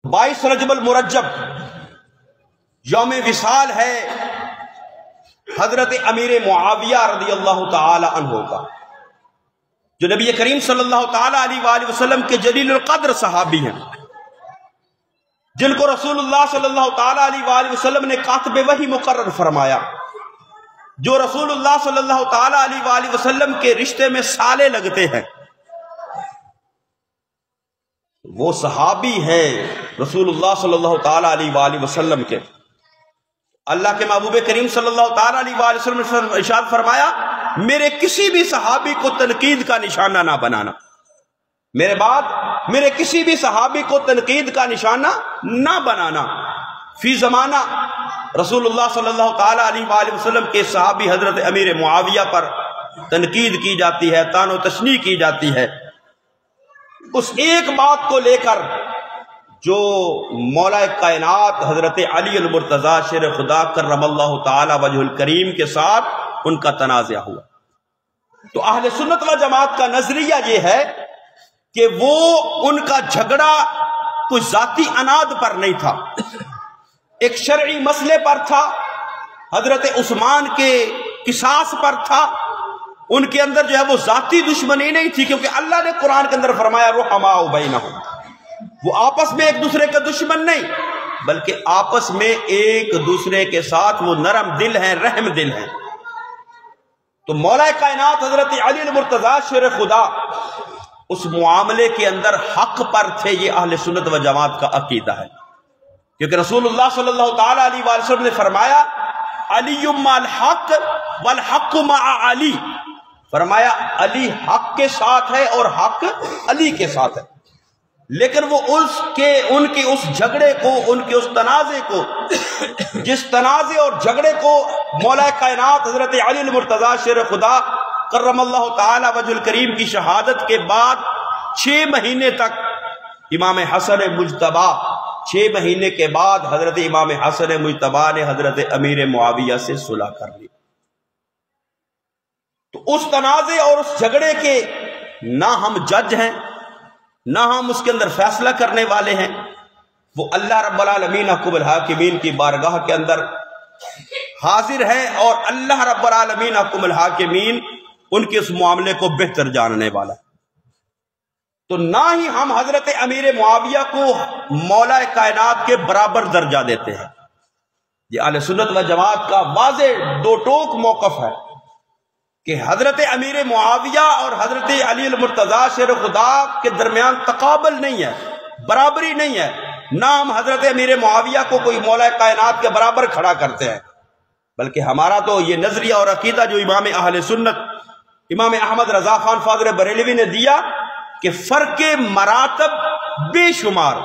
22 رجب المرجب یوم وصال ہے حضرت امیر معاویہ رضی اللہ تعالی عنہ کا، جو نبی کریم صلی اللہ تعالی علیہ وآلہ وسلم کے جلیل القدر صحابی ہیں، جن کو رسول اللہ صلی اللہ تعالی علیہ وآلہ وسلم نے کاتب وحی مقرر فرمایا، جو رسول اللہ صلی اللہ تعالی علیہ وآلہ وسلم کے رشتے میں سالے لگتے ہیں، وہ صحابی ہیں رسول اللہ صلی اللہ تعالی علیہ وآلہ وسلم کے۔ اللہ کے محبوب کریم صلی اللہ تعالی علیہ وآلہ وسلم نے ارشاد فرمایا، میرے کسی بھی صحابی کو تنقید کا نشانہ نہ بنانا، میرے بعد میرے کسی بھی صحابی کو تنقید کا نشانہ نہ بنانا۔ فی زمانہ رسول اللہ صلی اللہ تعالی علیہ وآلہ وسلم کے صحابی حضرت امیر معاویہ پر تنقید کی جاتی ہے، طعن و تشنیع کی جاتی ہے، اس ایک بات کو لے کر جو مولا کائنات حضرت علی المرتضیٰ شیر خدا کرم اللہ تعالی وجہ الکریم کے ساتھ ان کا تنازع ہوا۔ تو اہل سنت و جماعت کا نظریہ یہ ہے کہ وہ ان کا جھگڑا کوئی ذاتی اناد پر نہیں تھا، ایک شرعی مسئلے پر تھا، حضرت عثمان کے قصاص پر تھا، ان کے اندر جو ہے وہ ذاتی دشمنی نہیں تھی، کیونکہ اللہ نے قرآن کے اندر فرمایا رحماء بینہم، وہ آپس میں ایک دوسرے کا دشمن نہیں بلکہ آپس میں ایک دوسرے کے ساتھ وہ نرم دل ہیں، رحم دل ہیں۔ تو مولا کائنات حضرت علی المرتضیٰ شیر خدا اس معاملے کے اندر حق پر تھے، یہ اہل سنت و جماعت کا عقیدہ ہے، کیونکہ رسول اللہ صلی اللہ تعالی علیہ وآلہ وسلم نے فرمایا علی مع الحق والحق مع علی، فرمایا علی حق کے ساتھ ہے اور حق علی کے ساتھ ہے، لیکن وہ ان کے اس جھگڑے کو، ان کے اس تنازع کو، جس تنازع اور جھگڑے کو مولا کائنات حضرت علی المرتضیٰ شیر خدا کرم اللہ تعالی وجہ الکریم کی شہادت کے بعد 6 مہینے تک امام حسن مجتبی، 6 مہینے کے بعد حضرت امام حسن مجتبی نے حضرت امیر معاویہ سے صلح کر لی۔ تو اس تنازع اور اس جھگڑے کے نہ ہم جج ہیں، نہ ہم اس کے اندر فیصلہ کرنے والے ہیں، وہ اللہ رب العالمین حکم الحاکمین کی بارگاہ کے اندر حاضر ہے، اور اللہ رب العالمین حکم الحاکمین ان کے اس معاملے کو بہتر جاننے والا ہے۔ تو نہ ہی ہم حضرت امیر معاویہ کو مولا کائنات کے برابر درجہ دیتے ہیں، یہ اہل سنت و جماعت کا واضح دو ٹوک موقف ہے کہ حضرت امیر معاویہ اور حضرت علی المرتضیٰ شیر خدا کے درمیان تقابل نہیں ہے، برابری نہیں ہے، نہ ہم حضرت امیر معاویہ کو کوئی مولا کائنات کے برابر کھڑا کرتے ہیں، بلکہ ہمارا تو یہ نظریہ اور عقیدہ جو امام اہل سنت امام احمد رضا خان فاضل بریلوی نے دیا کہ فرق مراتب بے شمار،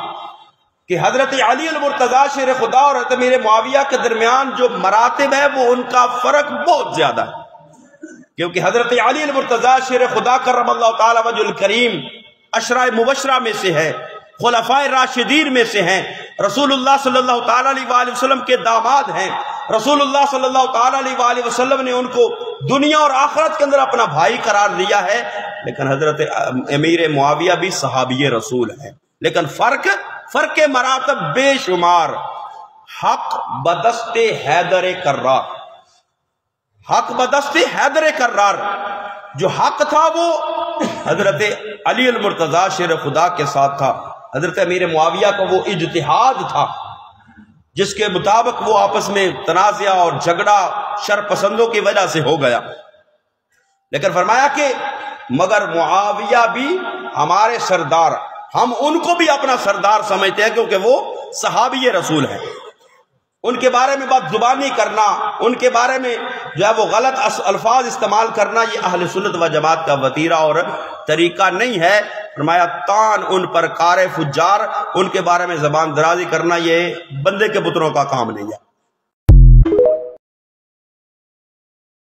کہ حضرت علی المرتضیٰ شیر خدا اور حضرت امیر معاویہ کے درمیان جو مراتب ہے وہ ان کا فرق بہت زیادہ ہے، کیونکہ حضرت علی المرتضیٰ شیر خدا کرم اللہ تعالی وجہ الکریم عشرہ مبشرہ میں سے ہے، خلفائے راشدین میں سے ہیں، رسول اللہ صلی اللہ تعالی علیہ وآلہ وسلم کے داماد ہیں، رسول اللہ صلی اللہ تعالی علیہ وآلہ وسلم نے ان کو دنیا اور آخرت کے اندر اپنا بھائی قرار دیا ہے، لیکن حضرت امیر معاویہ بھی صحابی رسول ہیں، لیکن فرق مراتب بے شمار۔ حق بدست حیدر کرار، حق بدست حیدر کرار، جو حق تھا وہ حضرت علی المرتضیٰ شیر خدا کے ساتھ تھا، حضرت امیر معاویہ کا وہ اجتہاد تھا جس کے مطابق وہ آپس میں تنازع اور جھگڑا شر پسندوں کی وجہ سے ہو گیا، لیکن فرمایا کہ مگر معاویہ بھی ہمارے سردار، ہم ان کو بھی اپنا سردار سمجھتے ہیں، کیونکہ وہ صحابی رسول ہیں، ان کے بارے میں بات زبانی کرنا، ان کے بارے میں جو ہے وہ غلط الفاظ استعمال کرنا، یہ اہل سنت و جماعت کا وتیرہ اور طریقہ نہیں ہے۔ فرمایا طعن ان پر کار فجار، ان کے بارے میں زبان درازی کرنا یہ بندے کے پتروں کا کام نہیں ہے۔